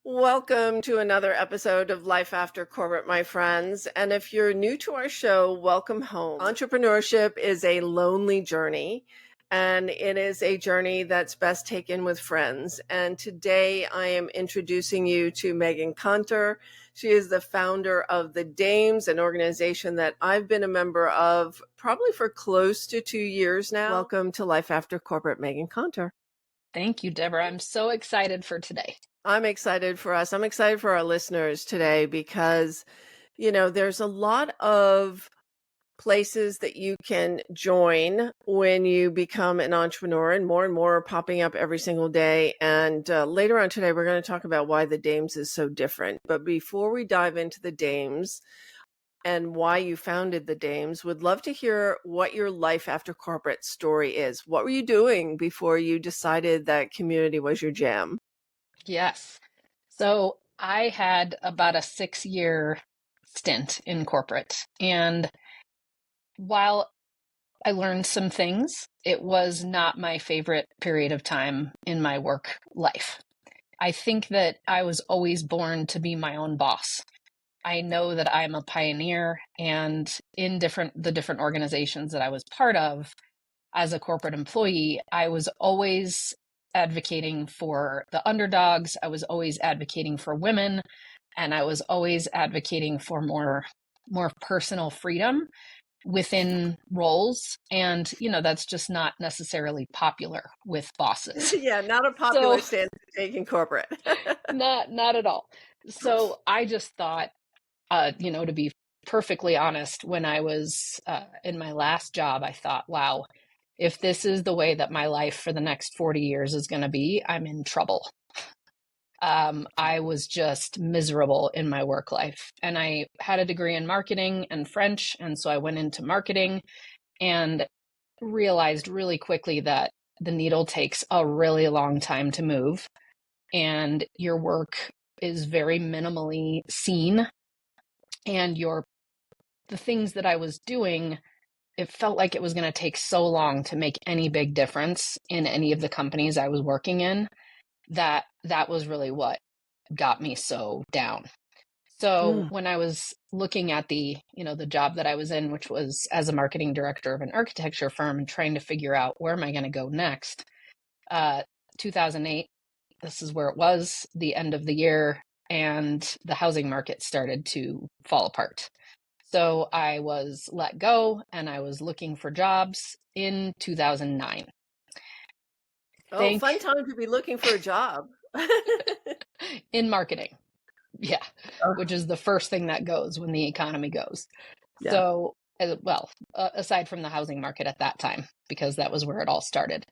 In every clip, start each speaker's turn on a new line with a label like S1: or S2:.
S1: Welcome to another episode of Life After Corporate, my friends. And if you're new to our show, welcome home. Entrepreneurship is a lonely journey, and it is a journey that's best taken with friends. And today I am introducing you to Meghann Conter. She is the founder of the Dames, an organization that I've been a member of probably for close to 2 years now. Welcome to Life After Corporate, Meghann Conter.
S2: Thank you, Deborah. I'm so excited for today.
S1: I'm excited for us. I'm excited for our listeners today because, there's a lot of places that you can join when you become an entrepreneur, and more are popping up every single day. And later on today, we're going to talk about why the Dames is so different. But before we dive into the Dames and why you founded the Dames, would love to hear what your life after corporate story is. What were you doing before you decided that community was your jam?
S2: Yes. So I had about a 6-year stint in corporate. And while I learned some things, it was not my favorite period of time in my work life. I think that I was always born to be my own boss. I know that I'm a pioneer, and in the different organizations that I was part of as a corporate employee, I was always advocating for the underdogs. I was always advocating for women, and I was always advocating for more personal freedom within roles. And, that's just not necessarily popular with bosses.
S1: Yeah, not a popular stance to take in corporate.
S2: Not at all. So I just thought, to be perfectly honest, when I was in my last job, I thought, wow, if this is the way that my life for the next 40 years is going to be, I'm in trouble. I was just miserable in my work life. And I had a degree in marketing and French. And so I went into marketing and realized really quickly that the needle takes a really long time to move. And your work is very minimally seen. And the things that I was doing, it felt like it was going to take so long to make any big difference in any of the companies I was working in, that was really what got me so down. So when I was looking at the job that I was in, which was as a marketing director of an architecture firm, and trying to figure out where am I going to go next, 2008, this is where it was, the end of the year, and the housing market started to fall apart. So I was let go, and I was looking for jobs in 2009.
S1: Oh, fun time to be looking for a job.
S2: In marketing. Yeah. Which is the first thing that goes when the economy goes. Yeah. So, aside from the housing market at that time, because that was where it all started.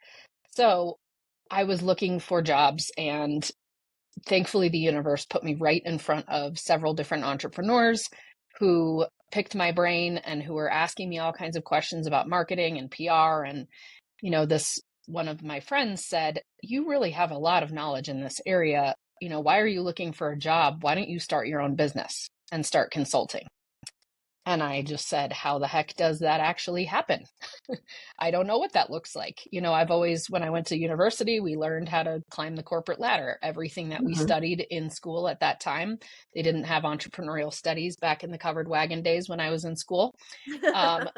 S2: So I was looking for jobs, and thankfully the universe put me right in front of several different entrepreneurs who picked my brain and who were asking me all kinds of questions about marketing and PR. And, this one of my friends said, "You really have a lot of knowledge in this area. Why are you looking for a job? Why don't you start your own business and start consulting?" And I just said, how the heck does that actually happen? I don't know what that looks like. I've always, when I went to university, we learned how to climb the corporate ladder. Everything that we studied in school at that time, they didn't have entrepreneurial studies back in the covered wagon days when I was in school.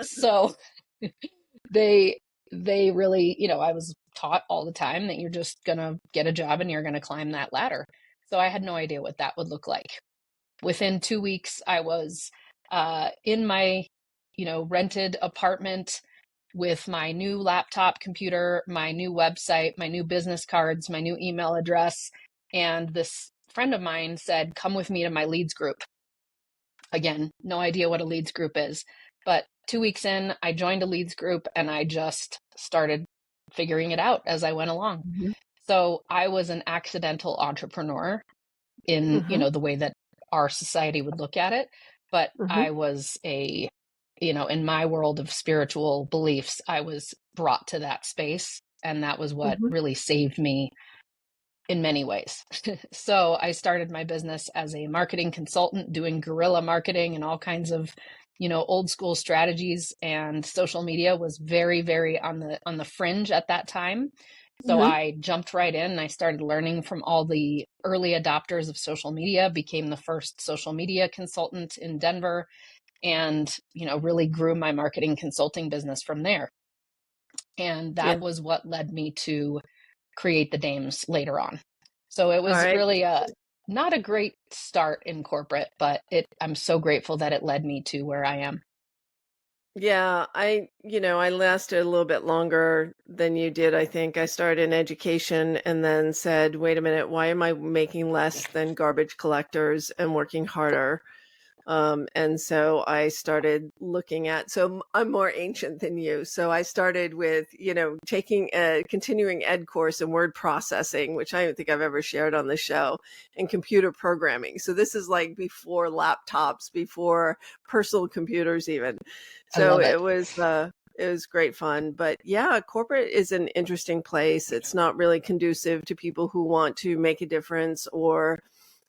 S2: So they really, I was taught all the time that you're just going to get a job and you're going to climb that ladder. So I had no idea what that would look like. Within 2 weeks, I was in my, rented apartment with my new laptop computer, my new website, my new business cards, my new email address. And this friend of mine said, "Come with me to my leads group." Again, no idea what a leads group is, but 2 weeks in, I joined a leads group, and I just started figuring it out as I went along. So I was an accidental entrepreneur in, the way that our society would look at it. But I was in my world of spiritual beliefs, I was brought to that space. And that was what really saved me in many ways. So I started my business as a marketing consultant, doing guerrilla marketing and all kinds of, old school strategies. And social media was very, very on the fringe at that time. So I jumped right in and I started learning from all the early adopters of social media, became the first social media consultant in Denver, and, really grew my marketing consulting business from there. And
S1: Yeah.
S2: that was what led me to create the Dames later on. So it
S1: All
S2: was
S1: right.
S2: really not a great start in corporate, but I'm so grateful that it led me to where I am.
S1: Yeah, I lasted a little bit longer than you did, I think. I started in education and then said, wait a minute, why am I making less than garbage collectors and working harder? And so I started looking at, so I'm more ancient than you. So I started with, taking a continuing ed course in word processing, which I don't think I've ever shared on the show, and computer programming. So this is like before laptops, before personal computers even.
S2: I
S1: So
S2: love it.
S1: it was great fun. But yeah, corporate is an interesting place. It's not really conducive to people who want to make a difference or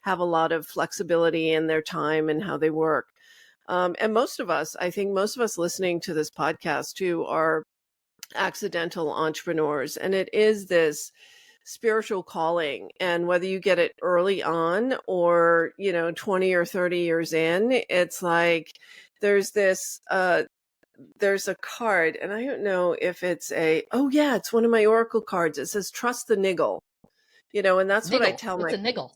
S1: have a lot of flexibility in their time and how they work. And I think most of us listening to this podcast too, are accidental entrepreneurs. And it is this spiritual calling. And whether you get it early on or, 20 or 30 years in, it's like there's this, there's a card, and I don't know if oh yeah, it's one of my Oracle cards. It says, trust the niggle, and that's what I
S2: Niggle.
S1: tell
S2: What's a niggle?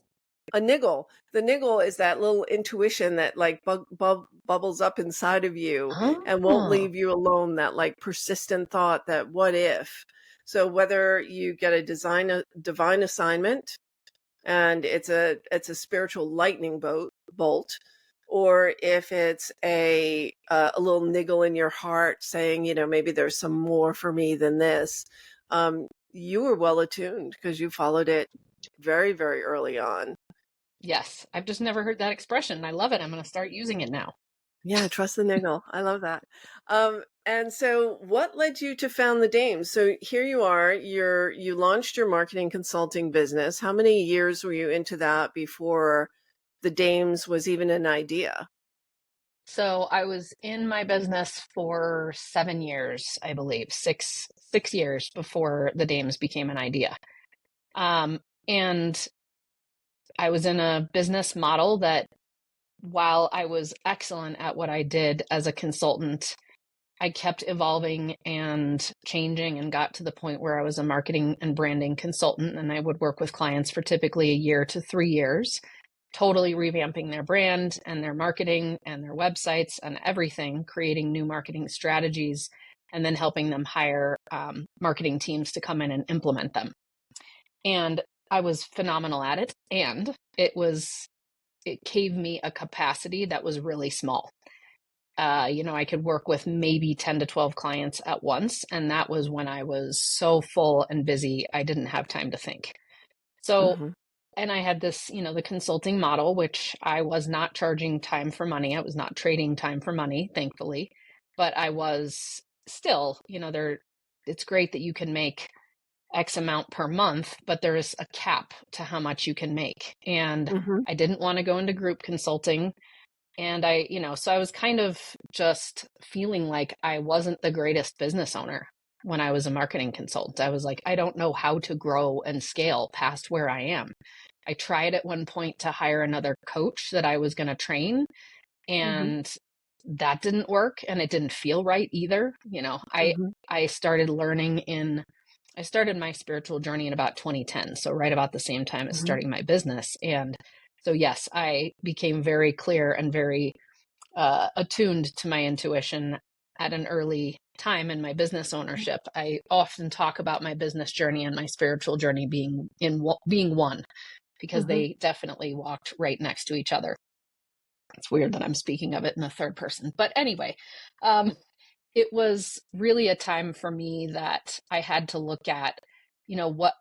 S1: a niggle. The niggle is that little intuition that like bubbles up inside of you and won't
S2: Oh,
S1: leave you alone. That like persistent thought that what if? So whether you get a divine assignment and it's a spiritual lightning bolt, or if it's a little niggle in your heart saying, maybe there's some more for me than this. You were well attuned because you followed it very, very early on.
S2: yes. I've just never heard that expression. I love it. I'm going to start using it now.
S1: Yeah, trust the niggle. I love that. And so what led you to found the Dames? So here you are, you launched your marketing consulting business. How many years were you into that before the Dames was even an idea?
S2: So I was in my business for 7 years, I believe, six years before the Dames became an idea. And I was in a business model that, while I was excellent at what I did as a consultant, I kept evolving and changing and got to the point where I was a marketing and branding consultant, and I would work with clients for typically a year to 3 years, totally revamping their brand and their marketing and their websites and everything, creating new marketing strategies, and then helping them hire marketing teams to come in and implement them. And I was phenomenal at it, and it gave me a capacity that was really small. I could work with maybe 10 to 12 clients at once. And that was when I was so full and busy, I didn't have time to think. So,
S1: Hmm.
S2: and I had this, the consulting model, which I was not charging time for money. I was not trading time for money, thankfully, but I was still, it's great that you can make X amount per month, but there is a cap to how much you can make. And
S1: Hmm.
S2: I didn't want to go into group consulting. And so I was kind of just feeling like I wasn't the greatest business owner when I was a marketing consultant. I was like, I don't know how to grow and scale past where I am. I tried at one point to hire another coach that I was going to train,
S1: Hmm.
S2: and that didn't work, and it didn't feel right either.
S1: Hmm.
S2: I started my spiritual journey in about 2010, so right about the same time as
S1: Hmm.
S2: starting my business. And so, yes, I became very clear and very attuned to my intuition at an early time in my business ownership. I often talk about my business journey and my spiritual journey being one, because
S1: Hmm.
S2: they definitely walked right next to each other. It's weird that I'm speaking of it in the third person, but anyway, um, it was really a time for me that I had to look at,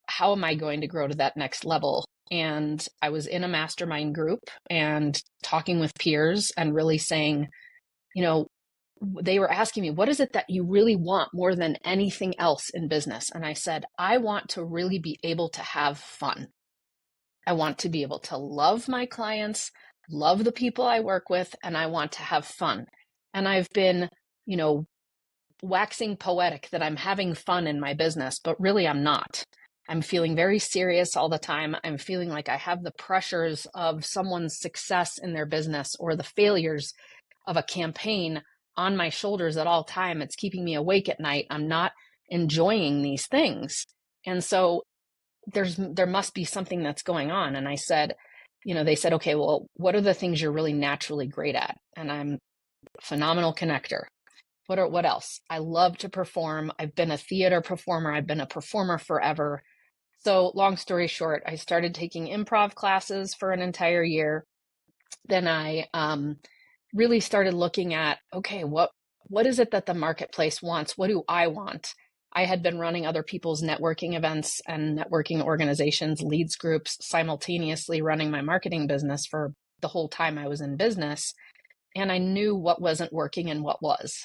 S2: how am I going to grow to that next level? And I was in a mastermind group and talking with peers and really saying, you know, they were asking me, what is it that you really want more than anything else in business? And I said, I want to really be able to have fun. I want to be able to love my clients, love the people I work with, and I want to have fun. And I've been, you know, waxing poetic that I'm having fun in my business, but really I'm not. I'm feeling very serious all the time. I'm feeling like I have the pressures of someone's success in their business or the failures of a campaign on my shoulders at all time. It's keeping me awake at night. I'm not enjoying these things. And so there must be something that's going on. And I said, they said, okay, well, what are the things you're really naturally great at? And I'm a phenomenal connector. What else? I love to perform. I've been a theater performer. I've been a performer forever. So long story short, I started taking improv classes for an entire year. Then I really started looking at, okay, what is it that the marketplace wants? What do I want? I had been running other people's networking events and networking organizations, leads groups, simultaneously running my marketing business for the whole time I was in business. And I knew what wasn't working and what was.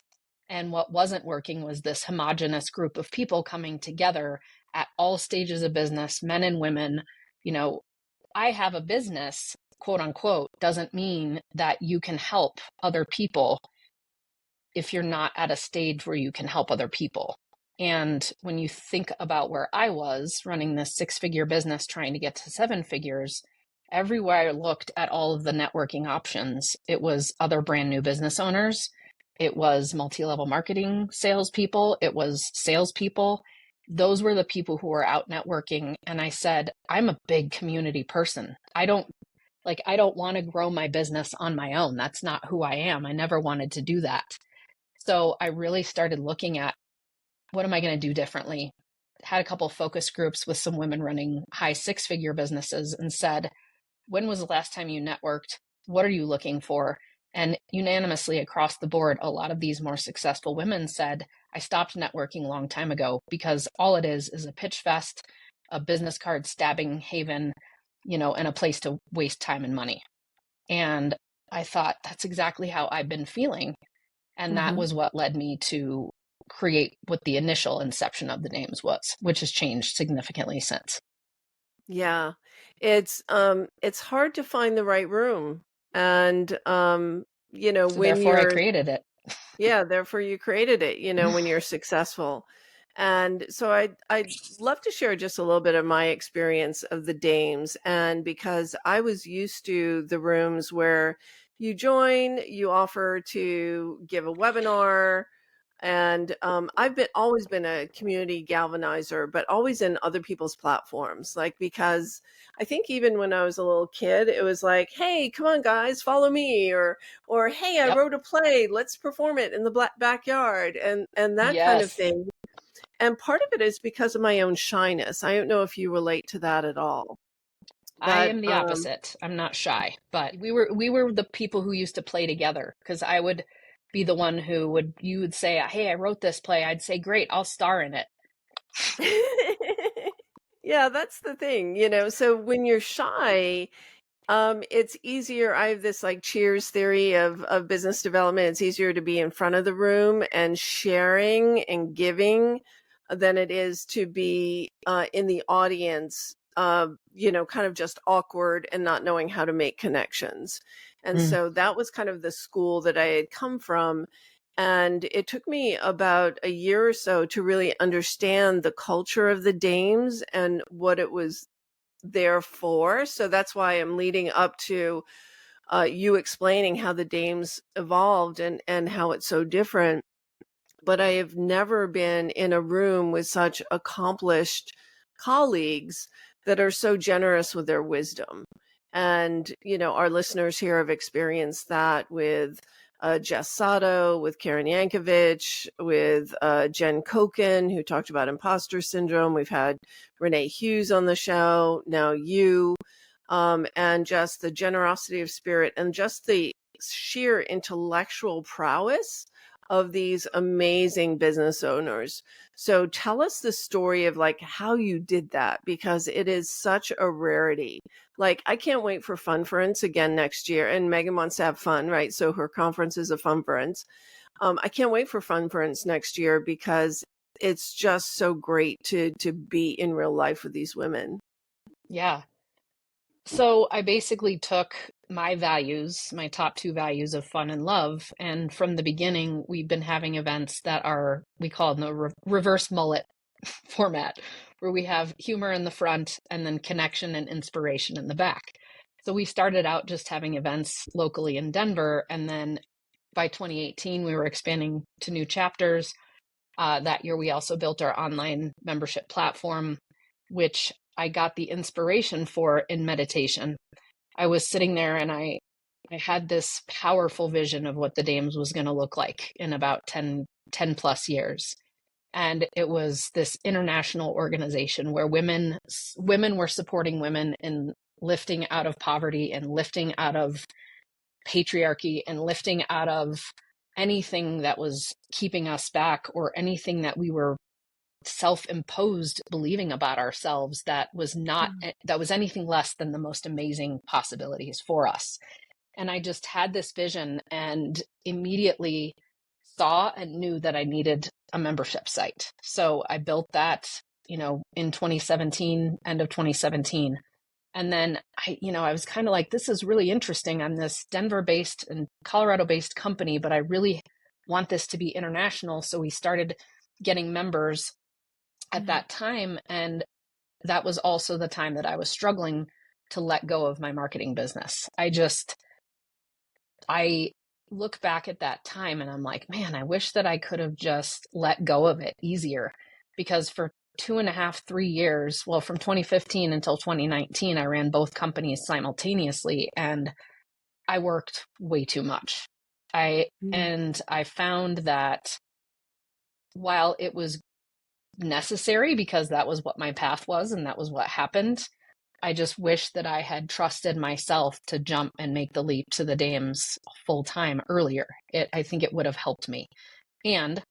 S2: And what wasn't working was this homogenous group of people coming together at all stages of business, men and women. I have a business, quote unquote, doesn't mean that you can help other people if you're not at a stage where you can help other people. And when you think about where I was running this 6-figure business, trying to get to 7 figures, everywhere I looked at all of the networking options, it was other brand new business owners. It was multi-level marketing salespeople. It was salespeople. Those were the people who were out networking. And I said, I'm a big community person. I don't want to grow my business on my own. That's not who I am. I never wanted to do that. So I really started looking at, what am I going to do differently? Had a couple of focus groups with some women running high 6-figure businesses and said, when was the last time you networked? What are you looking for? And unanimously across the board, a lot of these more successful women said, I stopped networking a long time ago because all it is a pitch fest, a business card stabbing haven, and a place to waste time and money. And I thought, that's exactly how I've been feeling. And that was what led me to create what the initial inception of the names was, which has changed significantly since.
S1: Yeah. It's hard to find the right room. And
S2: So
S1: when
S2: therefore I
S1: you're
S2: created it.
S1: yeah, therefore you created it, when you're successful. And so I'd love to share just a little bit of my experience of the Dames. And because I was used to the rooms where you join, you offer to give a webinar. And I've always been a community galvanizer, but always in other people's platforms. Like, because I think even when I was a little kid, it was like, hey, come on, guys, follow me, or hey, I
S2: Yep.
S1: wrote a play, let's perform it in the backyard, and that kind of
S2: Yes.
S1: thing. And part of it is because of my own shyness. I don't know if you relate to that at all.
S2: I
S1: But
S2: am the opposite. I'm not shy, but we were the people who used to play together, because I would be the one you would say, hey, I wrote this play. I'd say, great, I'll star in it.
S1: yeah, that's the thing. So when you're shy, it's easier. I have this like Cheers theory of business development. It's easier to be in front of the room and sharing and giving than it is to be in the audience, kind of just awkward and not knowing how to make connections. And so that was kind of the school that I had come from. And it took me about a year or so to really understand the culture of the Dames and what it was there for. So that's why I'm leading up to you explaining how the Dames evolved and how it's so different. But I have never been in a room with such accomplished colleagues that are so generous with their wisdom. And, our listeners here have experienced that with Jess Sato, with Karen Yankovich, with Jen Koken, who talked about imposter syndrome. We've had Renee Hughes on the show, now you, and just the generosity of spirit and just the sheer intellectual prowess of these amazing business owners. So tell us the story of like how you did that, because it is such a rarity. Like, I can't wait for Funference again next year. And Meghann wants to have fun, right? So her conference is a Funference. I can't wait for Funference next year because it's just so great to be in real life with these women.
S2: Yeah. So I basically took my values, my top 2 values of fun and love. And from the beginning, we've been having events that we call it the reverse mullet format, where we have humor in the front and then connection and inspiration in the back. So we started out just having events locally in Denver, and then by 2018, we were expanding to new chapters. That year, we also built our online membership platform, which I got the inspiration for in meditation. I was sitting there and I had this powerful vision of what the Dames was going to look like in about 10 plus years. And it was this international organization where women were supporting women in lifting out of poverty and lifting out of patriarchy and lifting out of anything that was keeping us back or anything that we were self-imposed believing about ourselves that was anything less than the most amazing possibilities for us. And I just had this vision and immediately saw and knew that I needed a membership site. So I built that, in 2017, end of 2017. And then I was kind of like, this is really interesting. I'm this Denver-based and Colorado-based company, but I really want this to be international. So we started getting members at that time. And that was also the time that I was struggling to let go of my marketing business. I look back at that time and I'm like, man, I wish that I could have just let go of it easier, because for 2.5, 3 years, well, from 2015 until 2019, I ran both companies simultaneously and I worked way too much. And I found that while it was necessary because that was what my path was and that was what happened, I just wish that I had trusted myself to jump and make the leap to the Dames full time earlier. I think it would have helped me. And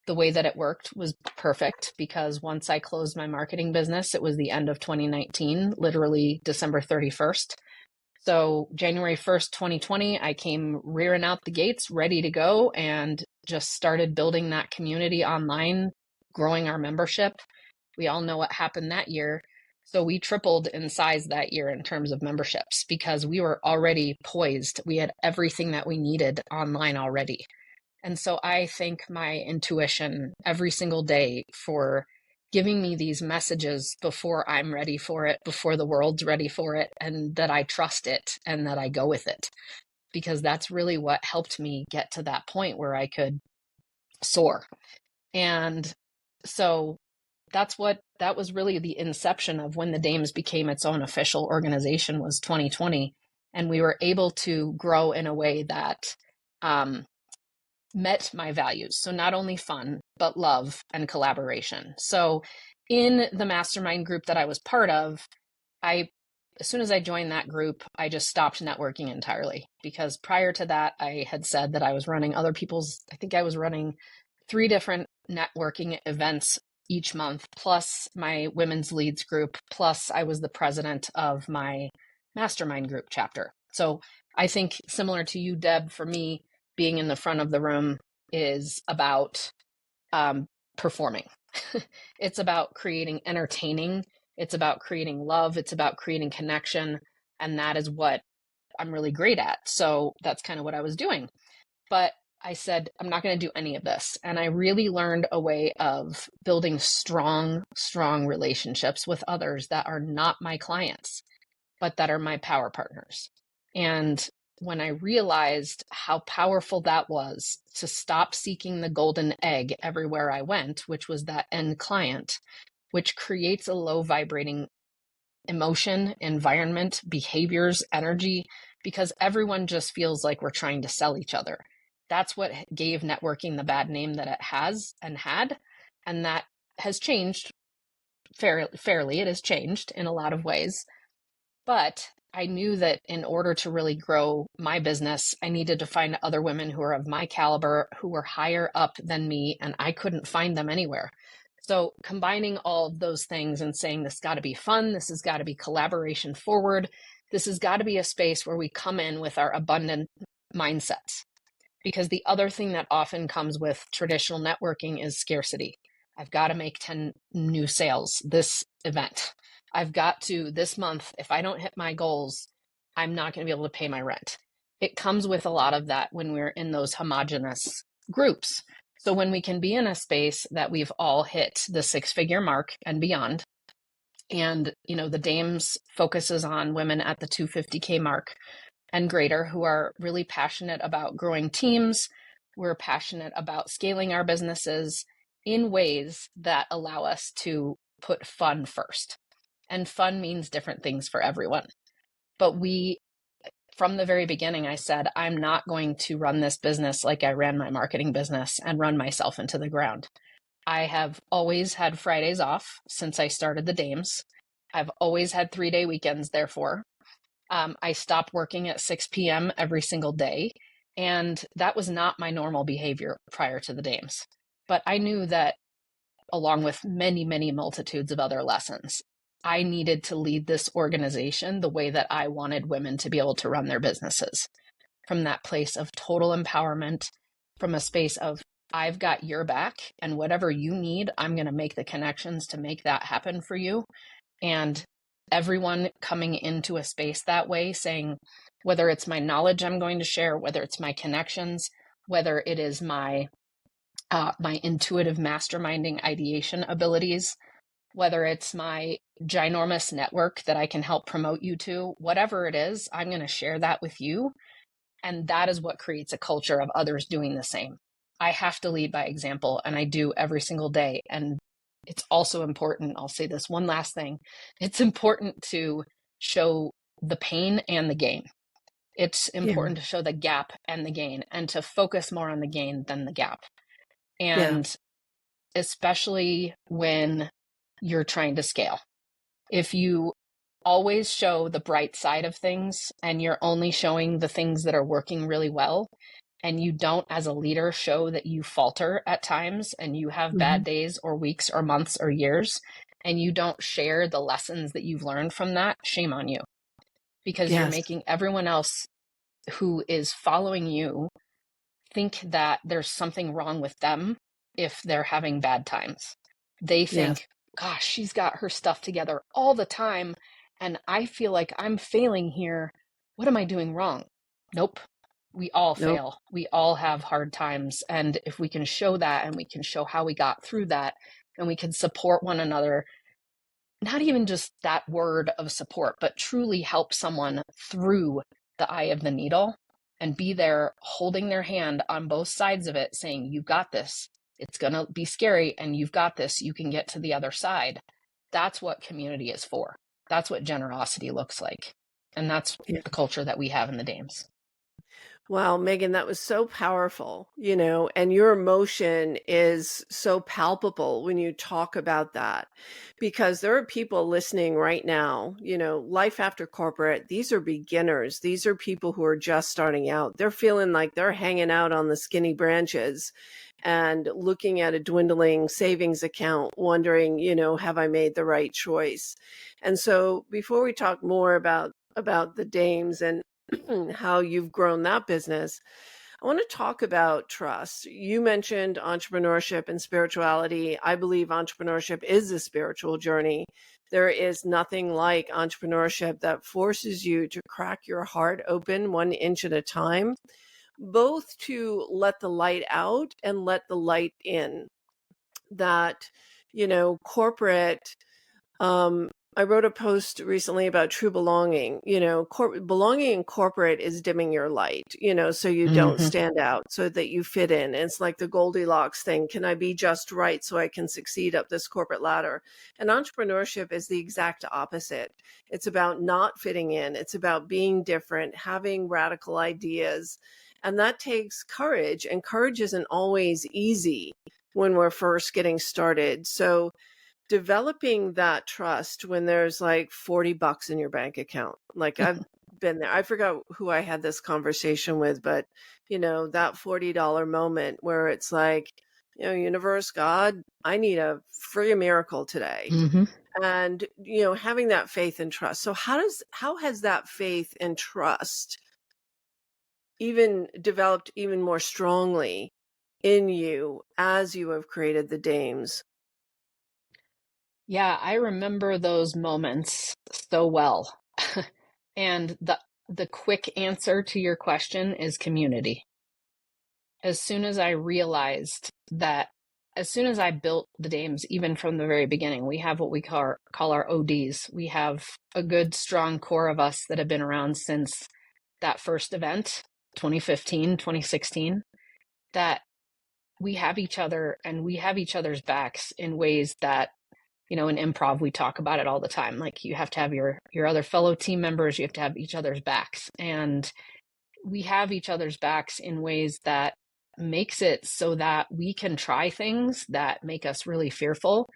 S2: the way that it worked was perfect, because once I closed my marketing business, it was the end of 2019, literally December 31st. So January 1st, 2020, I came rearing out the gates, ready to go, and just started building that community online, growing our membership. We all know what happened that year. So we tripled in size that year in terms of memberships because we were already poised. We had everything that we needed online already. And so I thank my intuition every single day for giving me these messages before I'm ready for it, before the world's ready for it, and that I trust it and that I go with it. Because that's really what helped me get to that point where I could soar. And so that was really the inception of when the Dames became its own official organization, was 2020. And we were able to grow in a way that met my values. So not only fun, but love and collaboration. So in the mastermind group that I was part of, as soon as I joined that group, I just stopped networking entirely, because prior to that, I had said that I was running I think I was running 3 different networking events each month, plus my women's leads group, plus I was the president of my mastermind group chapter. So I think similar to you, Deb, for me, being in the front of the room is about performing. It's about creating entertaining. It's about creating love. It's about creating connection. And that is what I'm really great at. So that's kind of what I was doing. But I said, I'm not going to do any of this. And I really learned a way of building strong relationships with others that are not my clients, but that are my power partners. And when I realized how powerful that was, to stop seeking the golden egg everywhere I went, which was that end client, which creates a low vibrating emotion, environment, behaviors, energy, because everyone just feels like we're trying to sell each other. That's what gave networking the bad name that it has and had. And that has changed fairly. It has changed in a lot of ways. But I knew that in order to really grow my business, I needed to find other women who are of my caliber, who were higher up than me, and I couldn't find them anywhere. So combining all of those things and saying, this got to be fun, this has got to be collaboration forward, this has got to be a space where we come in with our abundant mindsets. Because the other thing that often comes with traditional networking is scarcity. I've got to make 10 new sales this event. I've got to, this month, if I don't hit my goals, I'm not going to be able to pay my rent. It comes with a lot of that when we're in those homogenous groups. So when we can be in a space that we've all hit the 6-figure mark and beyond, And, the Dames focuses on women at the 250K mark and greater who are really passionate about growing teams. We're passionate about scaling our businesses in ways that allow us to put fun first. And fun means different things for everyone. But from the very beginning, I said, I'm not going to run this business like I ran my marketing business and run myself into the ground. I have always had Fridays off since I started the Dames. I've always had 3-day weekends, therefore. I stopped working at 6 p.m. every single day, and that was not my normal behavior prior to the Dames. But I knew that, along with many, many multitudes of other lessons, I needed to lead this organization the way that I wanted women to be able to run their businesses, from that place of total empowerment, from a space of, I've got your back, and whatever you need, I'm going to make the connections to make that happen for you. And everyone coming into a space that way, saying, whether it's my knowledge I'm going to share, whether it's my connections, whether it is my intuitive masterminding ideation abilities, whether it's my ginormous network that I can help promote you to, whatever it is, I'm going to share that with you. And that is what creates a culture of others doing the same. I have to lead by example, and I do every single day. And it's also important, I'll say this one last thing, it's important to show the pain and the gain. It's important to show the gap and the gain, and to focus more on the gain than the gap. And especially when you're trying to scale. If you always show the bright side of things and you're only showing the things that are working really well, and you don't, as a leader, show that you falter at times and you have bad days or weeks or months or years, and you don't share the lessons that you've learned from that, shame on you. Because you're making everyone else who is following you think that there's something wrong with them if they're having bad times. They think, gosh, she's got her stuff together all the time, and I feel like I'm failing here. What am I doing wrong? Nope. We all fail. We all have hard times. And if we can show that, and we can show how we got through that, and we can support one another, not even just that word of support, but truly help someone through the eye of the needle, and be there holding their hand on both sides of it, saying, you've got this. It's going to be scary, and you've got this. You can get to the other side. That's what community is for. That's what generosity looks like. And that's the culture that we have in the Dames.
S1: Wow, Meghann, that was so powerful, and your emotion is so palpable when you talk about that, because there are people listening right now, life after corporate, these are beginners. These are people who are just starting out. They're feeling like they're hanging out on the skinny branches and looking at a dwindling savings account, wondering, have I made the right choice? And so before we talk more about the Dames and how you've grown that business, I want to talk about trust. You mentioned entrepreneurship and spirituality. I believe entrepreneurship is a spiritual journey. There is nothing like entrepreneurship that forces you to crack your heart open 1 inch at a time, both to let the light out and let the light in. That, corporate, I wrote a post recently about true belonging. Belonging in corporate is dimming your light, so you don't stand out, so that you fit in. And it's like the Goldilocks thing. Can I be just right so I can succeed up this corporate ladder? And entrepreneurship is the exact opposite. It's about not fitting in. It's about being different, having radical ideas. And that takes courage. And courage isn't always easy when we're first getting started. So developing that trust when there's like $40 in your bank account. Like I've been there. I forgot who I had this conversation with, but that $40 moment where it's like, universe, God, I need a free miracle today. And, having that faith and trust. So how has that faith and trust even developed even more strongly in you as you have created the Dames?
S2: Yeah, I remember those moments so well. And the quick answer to your question is community. As soon as I realized that as soon as I built the Dames, even from the very beginning, we have what we call our ODs. We have a good, strong core of us that have been around since that first event, 2015, 2016, that we have each other and we have each other's backs in ways that, in improv, we talk about it all the time. Like, you have to have your other fellow team members, you have to have each other's backs. And we have each other's backs in ways that makes it so that we can try things that make us really fearful,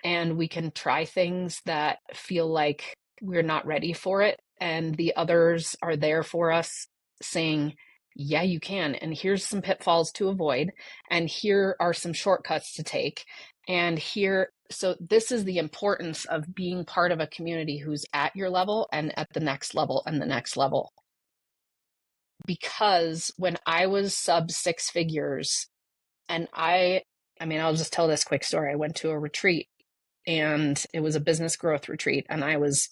S2: and we can try things that feel like we're not ready for it, and the others are there for us saying, yeah, you can, and here's some pitfalls to avoid, and here are some shortcuts to take, and so this is the importance of being part of a community who's at your level and at the next level and the next level. Because when I was sub six figures, and I'll just tell this quick story. I went to a retreat, and it was a business growth retreat, and I was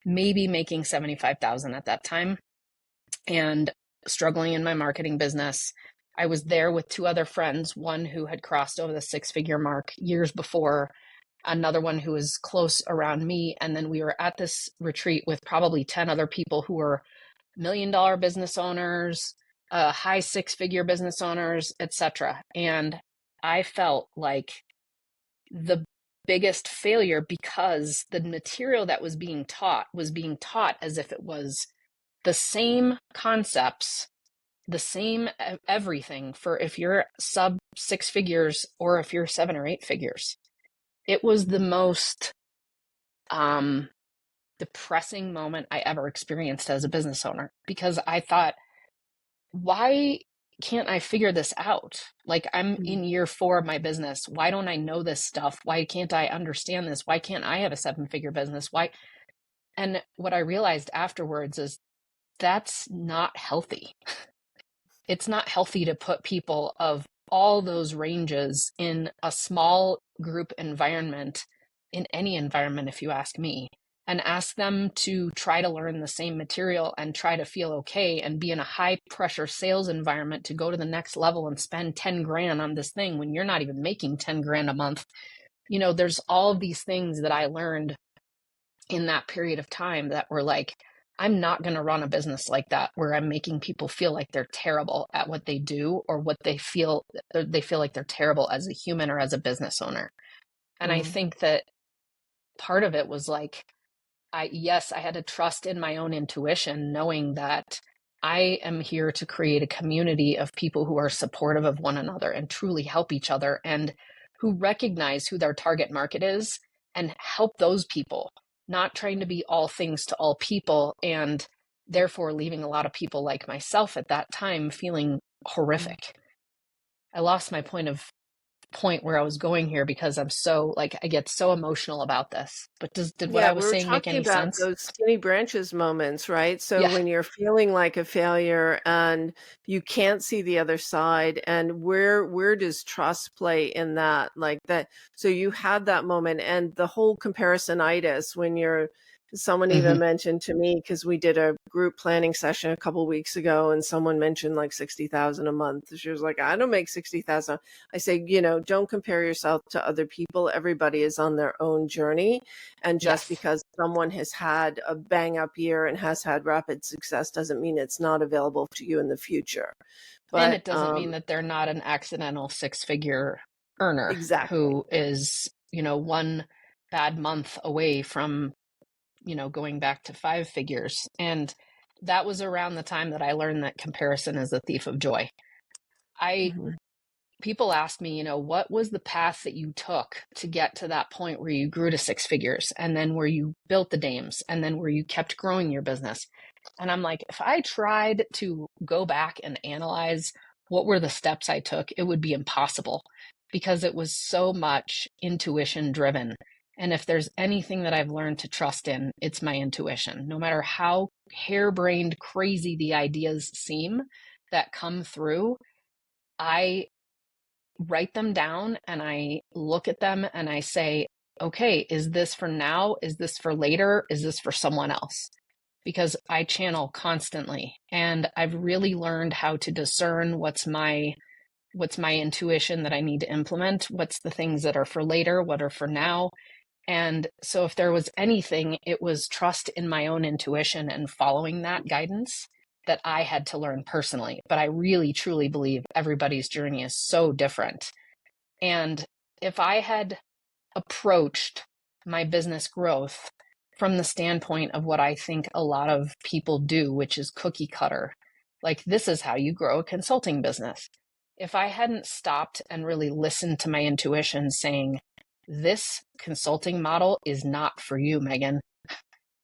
S2: maybe making 75,000 at that time and struggling in my marketing business. I was there with two other friends, one who had crossed over the 6-figure mark years before, another one who was close around me. And then we were at this retreat with probably 10 other people who were $1 million business owners, high 6-figure business owners, etc. And I felt like the biggest failure because the material that was being taught as if it was the same concepts, the same everything for if you're sub 6 figures or if you're 7 or 8 figures. It was the most depressing moment I ever experienced as a business owner, because I thought, why can't I figure this out? Like, I'm in year 4 of my business. Why don't I know this stuff? Why can't I understand this? Why can't I have a 7-figure business? Why? And what I realized afterwards is that's not healthy. It's not healthy to put people of all those ranges in a small group environment, in any environment, if you ask me, and ask them to try to learn the same material and try to feel okay and be in a high pressure sales environment to go to the next level and spend 10 grand on this thing when you're not even making 10 grand a month. There's all of these things that I learned in that period of time that were like, I'm not going to run a business like that where I'm making people feel like they're terrible at what they do, or what they feel like they're terrible as a human or as a business owner. And I think that part of it was like, I had to trust in my own intuition, knowing that I am here to create a community of people who are supportive of one another and truly help each other, and who recognize who their target market is and help those people, not trying to be all things to all people, and therefore leaving a lot of people like myself at that time feeling horrific. I lost my point where I was going here, because I'm so I get so emotional about this. But did what I was saying make any sense?
S1: Those skinny branches moments, right? So
S2: Yeah.
S1: when you're feeling like a failure and you can't see the other side, and where does trust play in that? Like that. So you had that moment, and the whole comparisonitis when someone even mentioned to me, because we did a group planning session a couple weeks ago, and someone mentioned like 60,000 a month. She was like, I don't make 60,000. I say, don't compare yourself to other people. Everybody is on their own journey. And just because someone has had a bang up year and has had rapid success doesn't mean it's not available to you in the future. But
S2: and it doesn't mean that they're not an accidental 6-figure earner.
S1: Exactly.
S2: Who is, one bad month away from, going back to 5 figures. And that was around the time that I learned that comparison is a thief of joy. People ask me, what was the path that you took to get to that point where you grew to 6 figures, and then where you built the Dames, and then where you kept growing your business? And I'm like, if I tried to go back and analyze what were the steps I took, it would be impossible, because it was so much intuition driven. And if there's anything that I've learned to trust in, it's my intuition. No matter how harebrained crazy the ideas seem that come through, I write them down and I look at them and I say, okay, is this for now? Is this for later? Is this for someone else? Because I channel constantly, and I've really learned how to discern what's my What's my intuition that I need to implement? What's the things that are for later? What are for now? And so if there was anything, it was trust in my own intuition and following that guidance that I had to learn personally. But I really, truly believe everybody's journey is so different. And if I had approached my business growth from the standpoint of what I think a lot of people do, which is cookie cutter, like this is how you grow a consulting business. If I hadn't stopped and really listened to my intuition saying, this consulting model is not for you, Meghann.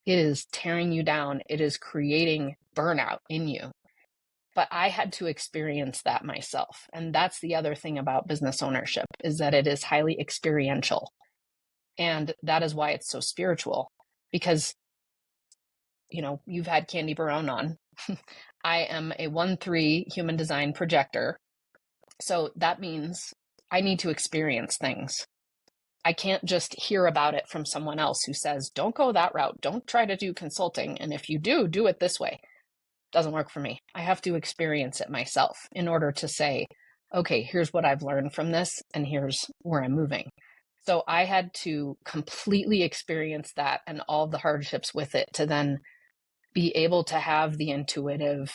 S2: It is tearing you down. It is creating burnout in you. But I had to experience that myself. And that's the other thing about business ownership, is that it is highly experiential. And that is why it's so spiritual, because, you know, you've had Candy Barone on. I am a 1-3 human design projector. So that means I need to experience things. I can't just hear about it from someone else who says, don't go that route. Don't try to do consulting. And if you do, do it this way. Doesn't work for me. I have to experience it myself in order to say, okay, here's what I've learned from this, and here's where I'm moving. So I had to completely experience that and all the hardships with it to then be able to have the intuitive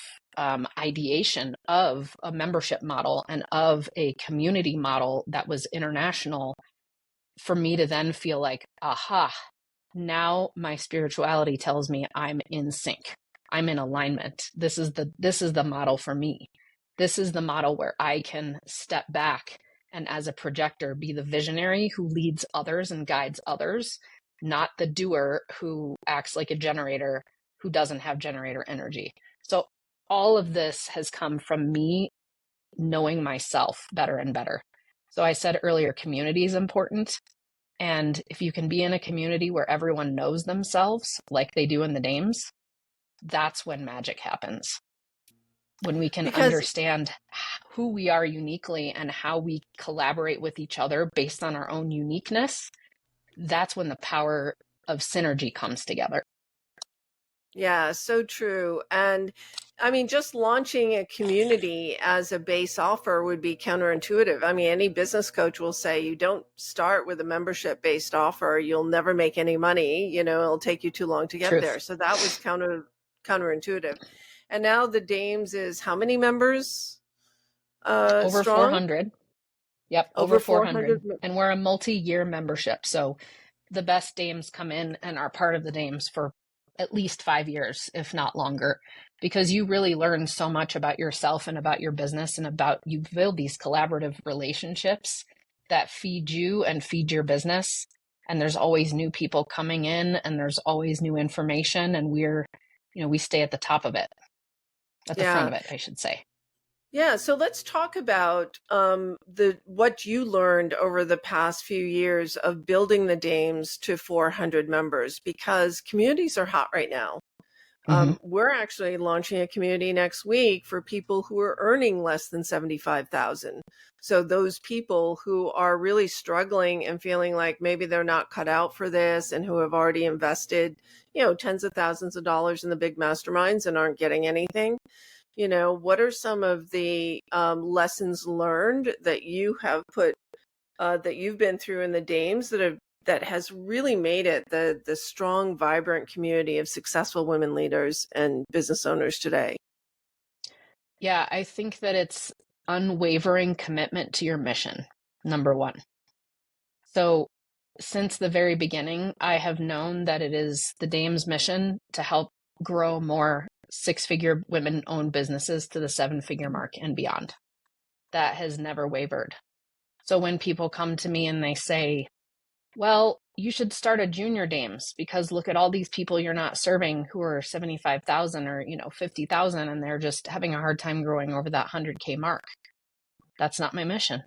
S2: ideation of a membership model and of a community model that was international, for me to then feel like, aha, now my spirituality tells me I'm in sync. I'm in alignment. This is the model for me. This is the model where I can step back and as a projector be the visionary who leads others and guides others, not the doer who acts like a generator who doesn't have generator energy. So all of this has come from me knowing myself better and better. So I said earlier, community is important. And if you can be in a community where everyone knows themselves like they do in the Dames, that's when magic happens. When we can understand who we are uniquely and how we collaborate with each other based on our own uniqueness, that's when the power of synergy comes together.
S1: Yeah, so true. And I mean, just launching a community as a base offer would be counterintuitive. I mean, any business coach will say you don't start with a membership based offer. You'll never make any money. You know, it'll take you too long to get
S2: Truth.
S1: there. So that was counterintuitive. And now the Dames is how many members?
S2: Over
S1: strong?
S2: 400. Yep, over 400. And we're a multi-year membership. So the best Dames come in and are part of the Dames for at least 5 years, if not longer, because you really learn so much about yourself and about your business and about, you build these collaborative relationships that feed you and feed your business. And there's always new people coming in and there's always new information. And we stay at the top of it, at the front of it, I should say.
S1: Yeah, so let's talk about what you learned over the past few years of building the Dames to 400 members, because communities are hot right now. We're actually launching a community next week for people who are earning less than 75,000. So those people who are really struggling and feeling like maybe they're not cut out for this and who have already invested, tens of thousands of dollars in the big masterminds and aren't getting anything. What are some of the lessons learned that you have that you've been through in the Dames that has really made it the strong, vibrant community of successful women leaders and business owners today?
S2: Yeah, I think that it's unwavering commitment to your mission, number one. So since the very beginning, I have known that it is the Dames' mission to help grow more 6-figure women-owned businesses to the 7-figure mark and beyond. That has never wavered. So when people come to me and they say, well, you should start a junior Dames because look at all these people you're not serving who are 75,000 or 50,000 and they're just having a hard time growing over that 100K mark. That's not my mission.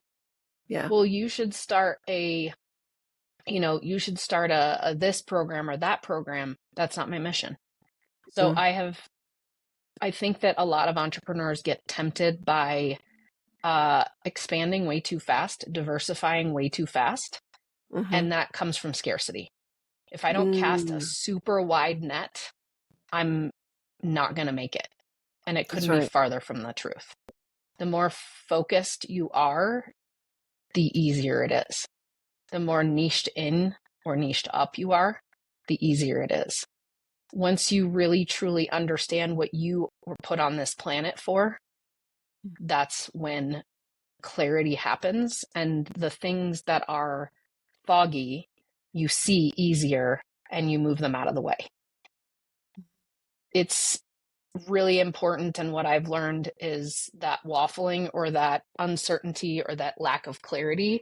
S1: Yeah.
S2: Well, you should start a this program or that program. That's not my mission. So I think that a lot of entrepreneurs get tempted by expanding way too fast, diversifying way too fast. And that comes from scarcity. If I don't cast a super wide net, I'm not going to make it. And it couldn't be farther from the truth. The more focused you are, the easier it is. The more niched in or niched up you are, the easier it is. Once you really truly understand what you were put on this planet for, that's when clarity happens, and the things that are foggy, you see easier and you move them out of the way. It's really important, and what I've learned is that waffling or that uncertainty or that lack of clarity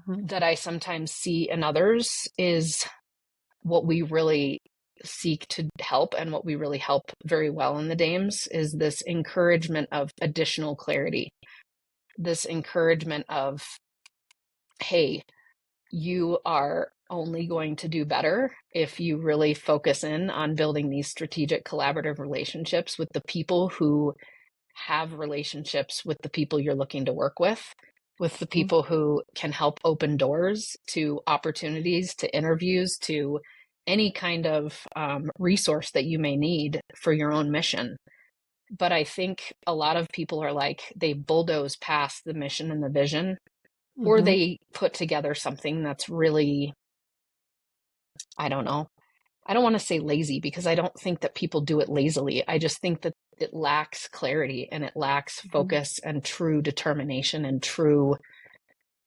S2: that I sometimes see in others is what we really seek to help, and what we really help very well in the Dames is this encouragement of additional clarity, this encouragement of, hey, you are only going to do better if you really focus in on building these strategic collaborative relationships with the people who have relationships with the people you're looking to work with the people who can help open doors to opportunities, to interviews, to any kind of resource that you may need for your own mission. But I think a lot of people are like, they bulldoze past the mission and the vision, or they put together something that's really, I don't know. I don't want to say lazy, because I don't think that people do it lazily. I just think that it lacks clarity, and it lacks focus and true determination and true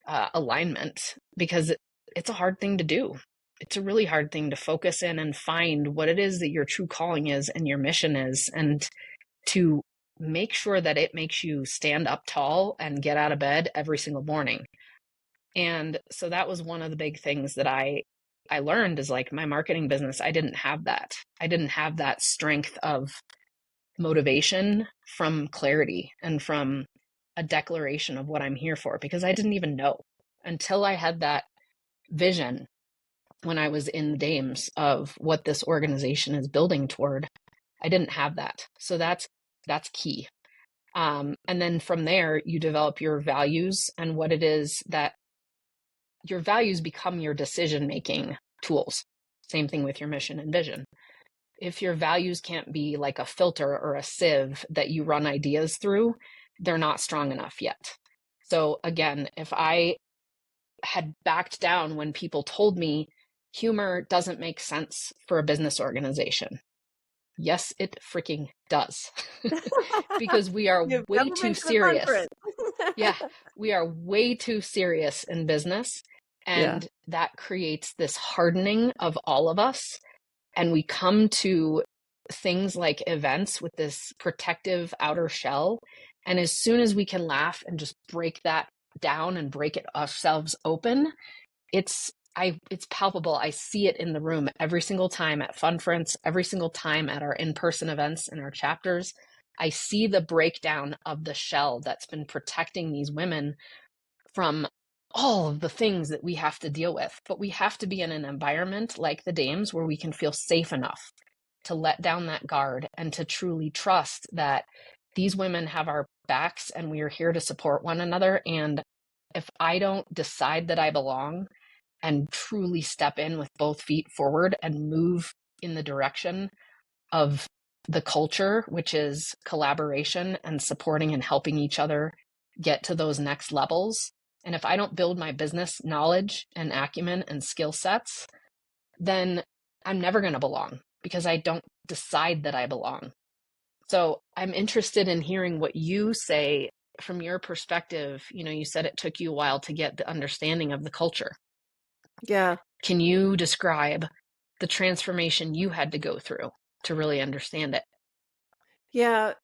S2: alignment, because it's a hard thing to do. It's a really hard thing to focus in and find what it is that your true calling is and your mission is, and to make sure that it makes you stand up tall and get out of bed every single morning. And so that was one of the big things that I learned, is like my marketing business, I didn't have that. I didn't have that strength of motivation from clarity and from a declaration of what I'm here for, because I didn't even know until I had that vision when I was in the Dames of what this organization is building toward. I didn't have that. So that's key. And then from there, you develop your values and what it is that your values become your decision-making tools. Same thing with your mission and vision. If your values can't be like a filter or a sieve that you run ideas through, they're not strong enough yet. So again, if I had backed down when people told me humor doesn't make sense for a business organization, yes, it freaking does. Because we are
S1: You've
S2: way
S1: never
S2: too
S1: been to the
S2: serious.
S1: conference.
S2: Yeah, we are way too serious in business. And that creates this hardening of all of us. And we come to things like events with this protective outer shell. And as soon as we can laugh and just break that down and break it ourselves open, it's palpable. I see it in the room every single time at Funference, every single time at our in-person events and our chapters. I see the breakdown of the shell that's been protecting these women from all of the things that we have to deal with. But we have to be in an environment like the Dames where we can feel safe enough to let down that guard and to truly trust that these women have our backs and we are here to support one another. And if I don't decide that I belong and truly step in with both feet forward and move in the direction of the culture, which is collaboration and supporting and helping each other get to those next levels, and if I don't build my business knowledge and acumen and skill sets, then I'm never going to belong, because I don't decide that I belong. So I'm interested in hearing what you say from your perspective. You know, you said it took you a while to get the understanding of the culture.
S1: Yeah.
S2: Can you describe the transformation you had to go through to really understand it?
S1: Yeah.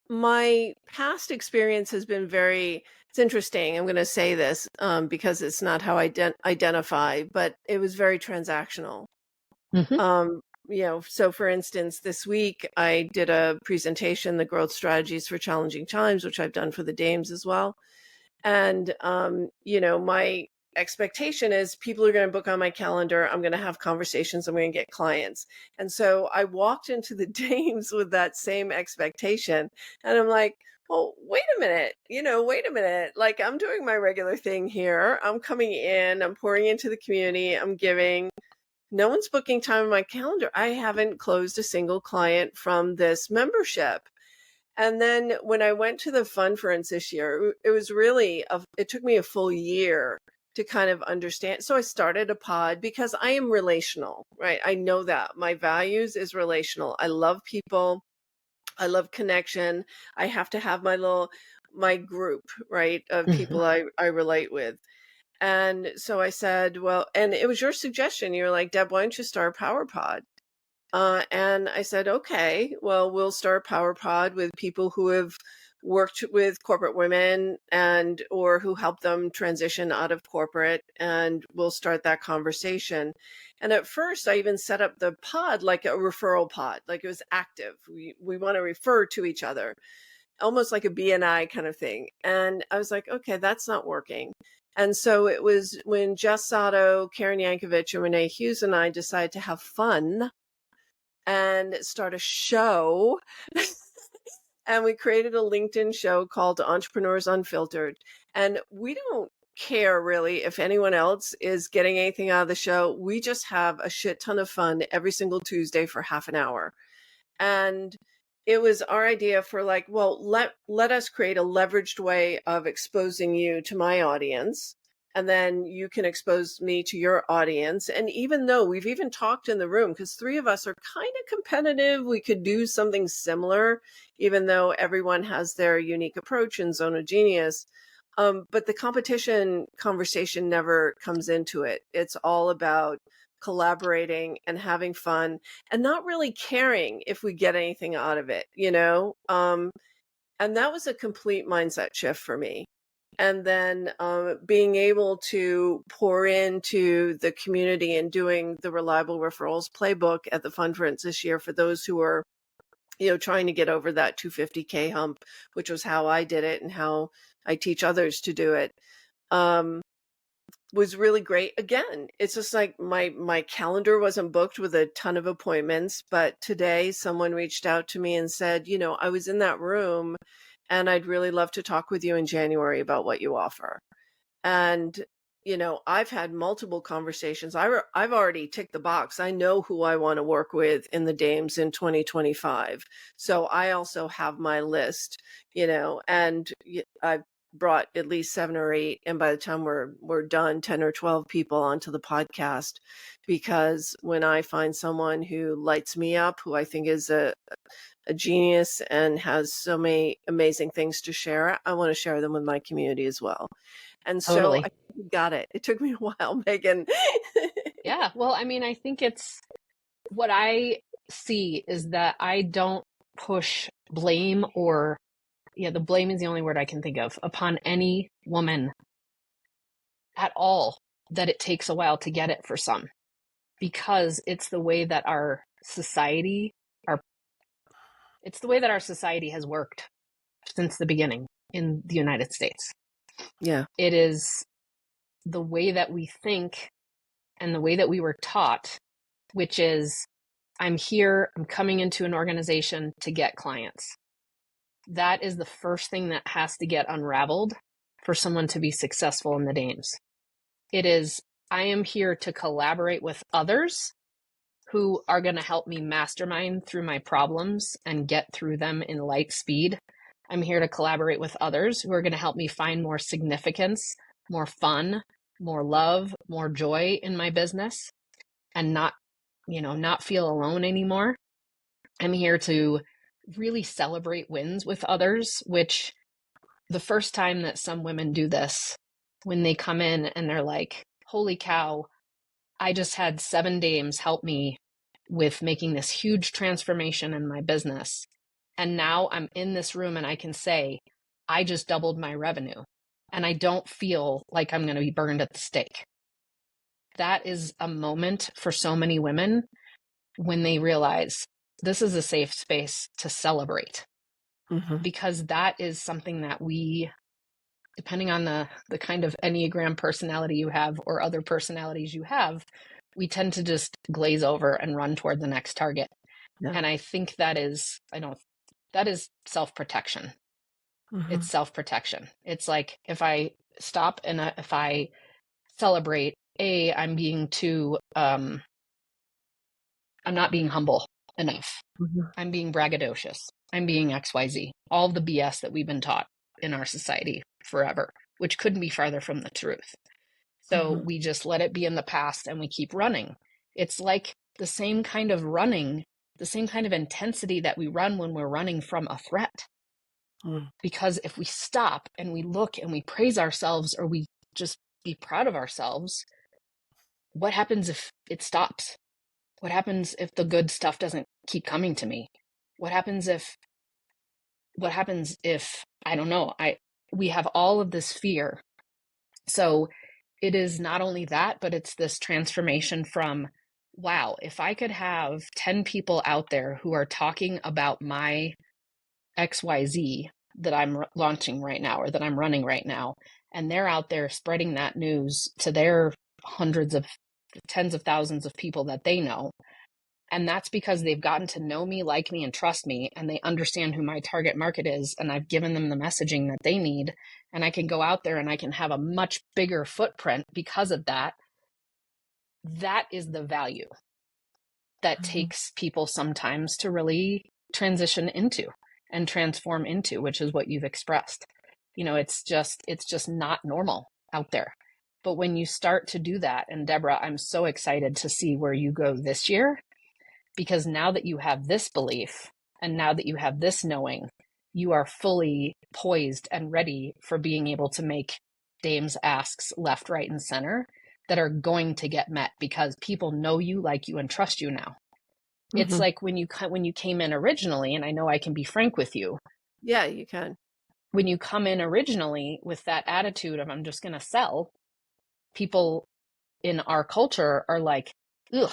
S1: My past experience has been it's interesting. I'm going to say this because it's not how I identify, but it was very transactional.
S2: Mm-hmm.
S1: So for instance, this week I did a presentation, The Growth Strategies for Challenging Times, which I've done for the Dames as well. And, my expectation is people are going to book on my calendar. I'm going to have conversations. I'm going to get clients. And so I walked into the Dames with that same expectation. And I'm like, well, wait a minute. Like, I'm doing my regular thing here. I'm coming in, I'm pouring into the community, I'm giving. No one's booking time on my calendar. I haven't closed a single client from this membership. And then when I went to the Funference this year, it was really, it took me a full year to kind of understand. So I started a pod because I am relational, right? I know that my values is relational. I love people. I love connection. I have to have my group, right, of people I relate with. And so I said, well, and it was your suggestion. You're like, Deb, why don't you start a Power Pod? And I said, okay, well, we'll start Power Pod with people who have worked with corporate women or who help them transition out of corporate, and we'll start that conversation. And at first I even set up the pod like a referral pod, like it was active. We want to refer to each other, almost like a BNI kind of thing. And I was like, okay, that's not working. And so it was when Jess Sato, Karen Yankovich, and Renee Hughes and I decided to have fun and start a show. And we created a LinkedIn show called Entrepreneurs Unfiltered. And we don't care really if anyone else is getting anything out of the show. We just have a shit ton of fun every single Tuesday for half an hour. And it was our idea for like, well, let us create a leveraged way of exposing you to my audience. And then you can expose me to your audience. And even though we've even talked in the room, because three of us are kind of competitive, we could do something similar, even though everyone has their unique approach and zone of genius. But the competition conversation never comes into it. It's all about collaborating and having fun and not really caring if we get anything out of it, you know? And that was a complete mindset shift for me. And then being able to pour into the community and doing the Reliable Referrals playbook at the Funference this year for those who are, you know, trying to get over that 250K hump, which was how I did it and how I teach others to do it. Was really great. Again, it's just like my calendar wasn't booked with a ton of appointments, but today someone reached out to me and said, you know, I was in that room and I'd really love to talk with you in January about what you offer. And, you know, I've had multiple conversations. I've already ticked the box. I know who I want to work with in the Dames in 2025. So I also have my list, you know, and I've brought at least 7 or 8, and by the time we're done, 10 or 12 people onto the podcast, because when I find someone who lights me up, who I think is a genius and has so many amazing things to share, I want to share them with my community as well. And so I got it. It took me a while, Meghann.
S2: Yeah. Well, I mean, I think it's what I see is that I don't push blame or the blame is the only word I can think of upon any woman at all, that it takes a while to get it for some, because it's the way that our society has worked since the beginning in the United States.
S1: Yeah.
S2: It is the way that we think and the way that we were taught, which is, I'm coming into an organization to get clients. That is the first thing that has to get unraveled for someone to be successful in the Dames. It is, I am here to collaborate with others who are going to help me mastermind through my problems and get through them in light speed. I'm here to collaborate with others who are going to help me find more significance, more fun, more love, more joy in my business, and not feel alone anymore. I'm here to really celebrate wins with others, which the first time that some women do this, when they come in and they're like, holy cow, I just had 7 dames help me with making this huge transformation in my business. And now I'm in this room and I can say, I just doubled my revenue and I don't feel like I'm going to be burned at the stake. That is a moment for so many women when they realize this is a safe space to celebrate. Because that is something that we, depending on the kind of Enneagram personality you have or other personalities you have, we tend to just glaze over and run toward the next target. Yeah. And I think that is self-protection. It's self-protection. It's like, if I stop and if I celebrate, I'm being too, I'm not being humble enough. I'm being braggadocious. I'm being XYZ. All the BS that we've been taught in our society forever, which couldn't be farther from the truth. So we just let it be in the past and we keep running. It's like the same kind of running, the same kind of intensity that we run when we're running from a threat. Because if we stop and we look and we praise ourselves, or we just be proud of ourselves, what happens if it stops? What happens if the good stuff doesn't keep coming to me? What happens if I don't know, we have all of this fear. So it is not only that, but it's this transformation from, wow, if I could have 10 people out there who are talking about my XYZ that I'm launching right now, or that I'm running right now, and they're out there spreading that news to their hundreds of tens of thousands of people that they know. And that's because they've gotten to know me, like me, and trust me, and they understand who my target market is, and I've given them the messaging that they need, and I can go out there and I can have a much bigger footprint because of that. That is the value that takes people sometimes to really transition into and transform into, which is what you've expressed. It's just not normal out there. But when you start to do that, and Deborah, I'm so excited to see where you go this year, because now that you have this belief and now that you have this knowing, you are fully poised and ready for being able to make Dame's asks left, right, and center that are going to get met, because people know you, like you, and trust you now. It's like when you came in originally, and I know I can be frank with you.
S1: Yeah, you can.
S2: When you come in originally with that attitude of, I'm just going to sell, people in our culture are like, ugh,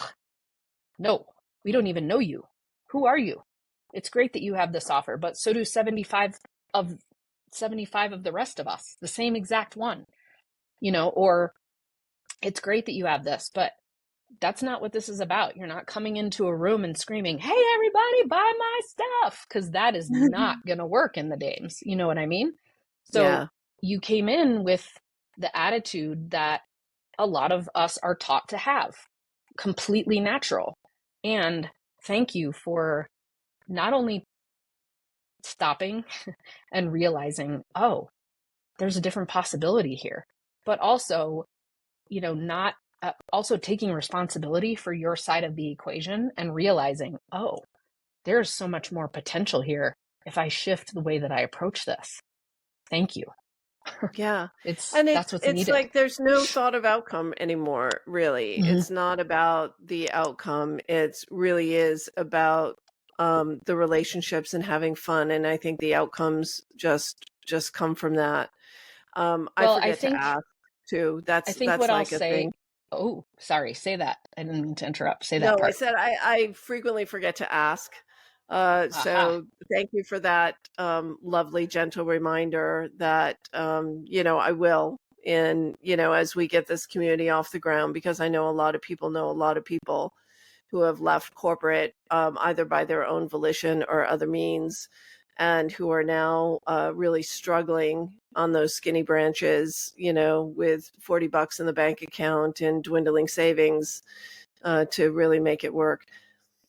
S2: no, we don't even know you. Who are you? It's great that you have this offer, but so do 75 of the rest of us, the same exact one, or it's great that you have this, but that's not what this is about. You're not coming into a room and screaming, hey, everybody, buy my stuff, because that is not going to work in the Dames. You know what I mean? So you came in with the attitude that a lot of us are taught to have, completely natural. And thank you for not only stopping and realizing, oh, there's a different possibility here, but also, not also taking responsibility for your side of the equation and realizing, oh, there's so much more potential here if I shift the way that I approach this. Thank you.
S1: Yeah.
S2: That's what's
S1: It's
S2: needed.
S1: like there's no thought of outcome anymore, really. It's not about the outcome. It really is about the relationships and having fun. And I think the outcomes just come from that. I
S2: Well,
S1: forget to ask too.
S2: I think
S1: That's
S2: what I'll
S1: like a
S2: say,
S1: thing.
S2: oh, sorry, say that. I didn't mean to interrupt. Say that
S1: No, I
S2: part.
S1: said I frequently forget to ask.
S2: Aha.
S1: So thank you for that lovely, gentle reminder that, I will. And, as we get this community off the ground, because I know a lot of people know a lot of people who have left corporate either by their own volition or other means, and who are now really struggling on those skinny branches, with $40 in the bank account and dwindling savings to really make it work.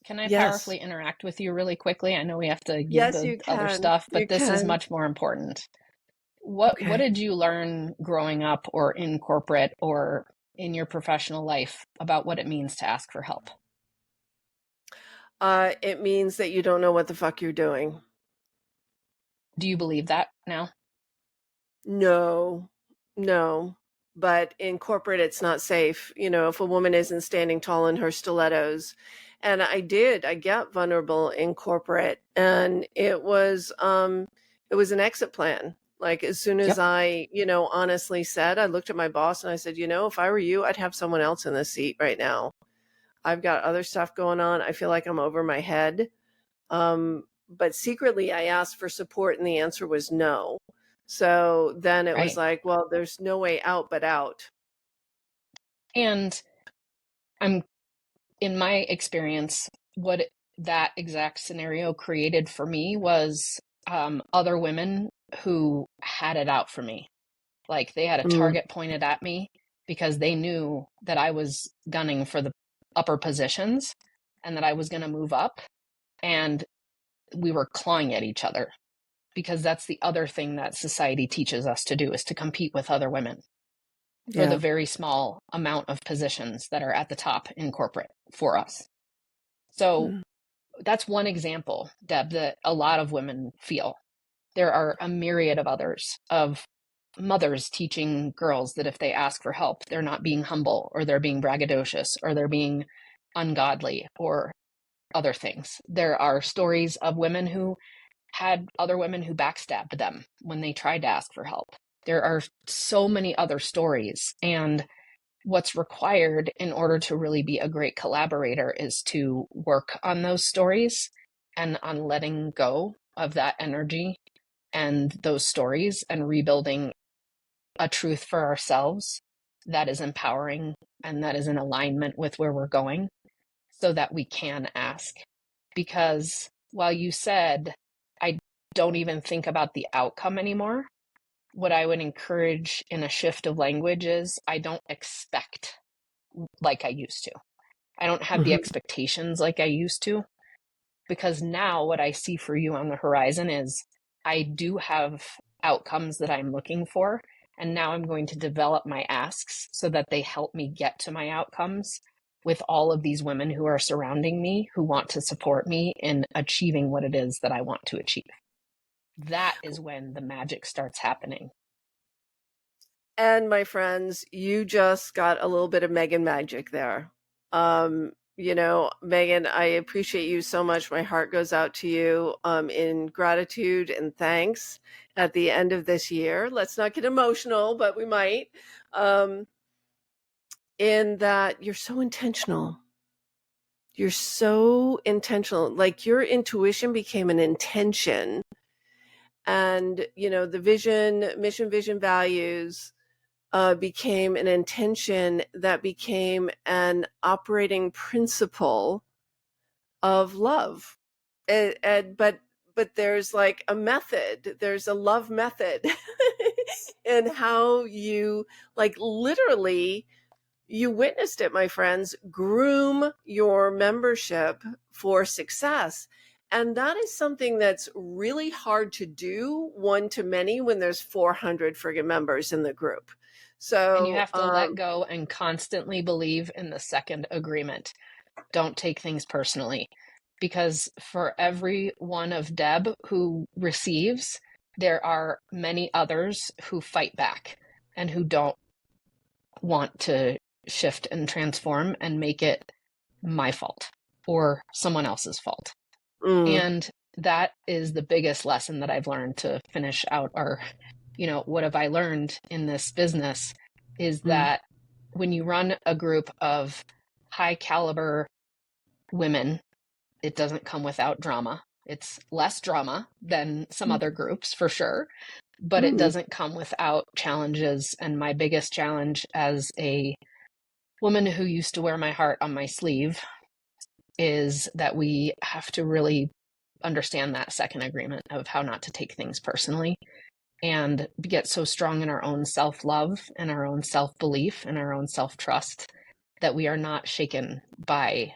S2: Can I
S1: Yes.
S2: powerfully interact with you really quickly? I know we have to give
S1: Yes,
S2: the
S1: you
S2: other
S1: can.
S2: stuff,
S1: You
S2: but this is
S1: can.
S2: much more important. What
S1: Okay.
S2: did you learn growing up or in corporate or in your professional life about what it means to ask for help?
S1: It means that you don't know what the fuck you're doing.
S2: Do you believe that now?
S1: No, no. But in corporate, it's not safe. If a woman isn't standing tall in her stilettos. And I get vulnerable in corporate, and it was an exit plan. Like as soon as
S2: Yep.
S1: I, honestly said, I looked at my boss and I said, if I were you, I'd have someone else in this seat right now. I've got other stuff going on. I feel like I'm over my head. But secretly, I asked for support, and the answer was no. So then it was
S2: Right.
S1: like, well, there's no way out but out.
S2: And in my experience, what that exact scenario created for me was other women who had it out for me. Like they had a
S1: Mm,
S2: target pointed at me because they knew that I was gunning for the upper positions and that I was going to move up. And we were clawing at each other, because that's the other thing that society teaches us to do, is to compete with other women for the very small amount of positions that are at the top in corporate for us. So that's one example, Deb, that a lot of women feel. There are a myriad of others, of mothers teaching girls that if they ask for help, they're not being humble, or they're being braggadocious, or they're being ungodly, or other things. There are stories of women who had other women who backstabbed them when they tried to ask for help. There are so many other stories. And what's required in order to really be a great collaborator is to work on those stories and on letting go of that energy and those stories, and rebuilding a truth for ourselves that is empowering and that is in alignment with where we're going, so that we can ask. Because while you said, I don't even think about the outcome anymore, what I would encourage in a shift of language is, I don't expect like I used to. I don't have the expectations like I used to, because now what I see for you on the horizon is, I do have outcomes that I'm looking for. And now I'm going to develop my asks so that they help me get to my outcomes, with all of these women who are surrounding me, who want to support me in achieving what it is that I want to achieve. That is when the magic starts happening.
S1: And my friends, you just got a little bit of Meghann magic there. Meghann, I appreciate you so much. My heart goes out to you in gratitude and thanks at the end of this year. Let's not get emotional, but we might. In that you're so intentional. You're so intentional. Like, your intuition became an intention. And, the vision, mission, vision, values became an intention that became an operating principle of love. But there's like a method, there's a love method and how you, like, literally, you witnessed it, my friends, groom your membership for success. And that is something that's really hard to do one to many when there's 400 friggin' members in the group. So,
S2: and you have to let go and constantly believe in the second agreement. Don't take things personally, because for every one of Deb who receives, there are many others who fight back and who don't want to shift and transform and make it my fault or someone else's fault. And that is the biggest lesson that I've learned to finish out our, what have I learned in this business, is that when you run a group of high caliber women, it doesn't come without drama. It's less drama than some other groups, for sure, but it doesn't come without challenges. And my biggest challenge as a woman who used to wear my heart on my sleeve is that we have to really understand that second agreement of how not to take things personally, and get so strong in our own self-love and our own self-belief and our own self-trust that we are not shaken by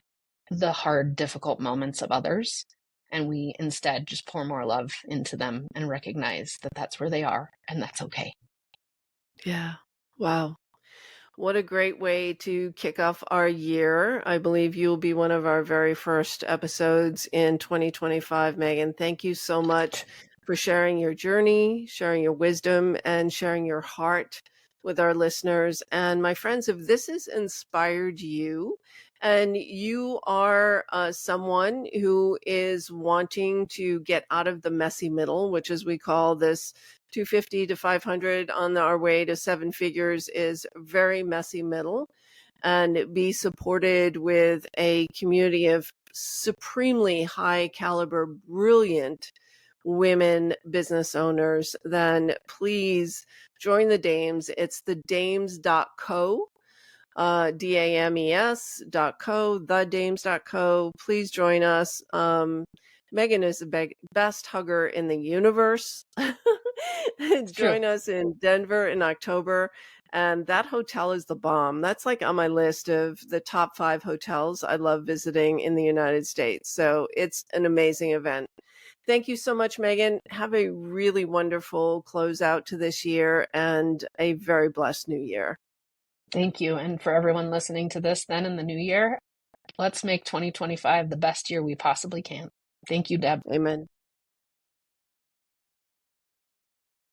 S2: the hard, difficult moments of others. And we instead just pour more love into them and recognize that that's where they are, and that's okay.
S1: Yeah. Wow. What a great way to kick off our year. I believe you'll be one of our very first episodes in 2025, Meghann. Thank you so much for sharing your journey, sharing your wisdom, and sharing your heart with our listeners. And my friends, if this has inspired you, and you are someone who is wanting to get out of the messy middle, which, as we call this, 250 to 500 on our way to seven figures, is very messy middle, and be supported with a community of supremely high caliber, brilliant women business owners, then please join the Dames. It's the dames.co. DAMES.co, thedames.co. Please join us. Meghann is the best hugger in the universe. Join us in Denver in October. And that hotel is the bomb. That's like on my list of the top 5 hotels I love visiting in the United States. So it's an amazing event. Thank you so much, Meghann. Have a really wonderful closeout to this year and a very blessed new year.
S2: Thank you. And for everyone listening to this then in the new year, let's make 2025 the best year we possibly can. Thank you, Deb.
S1: Amen.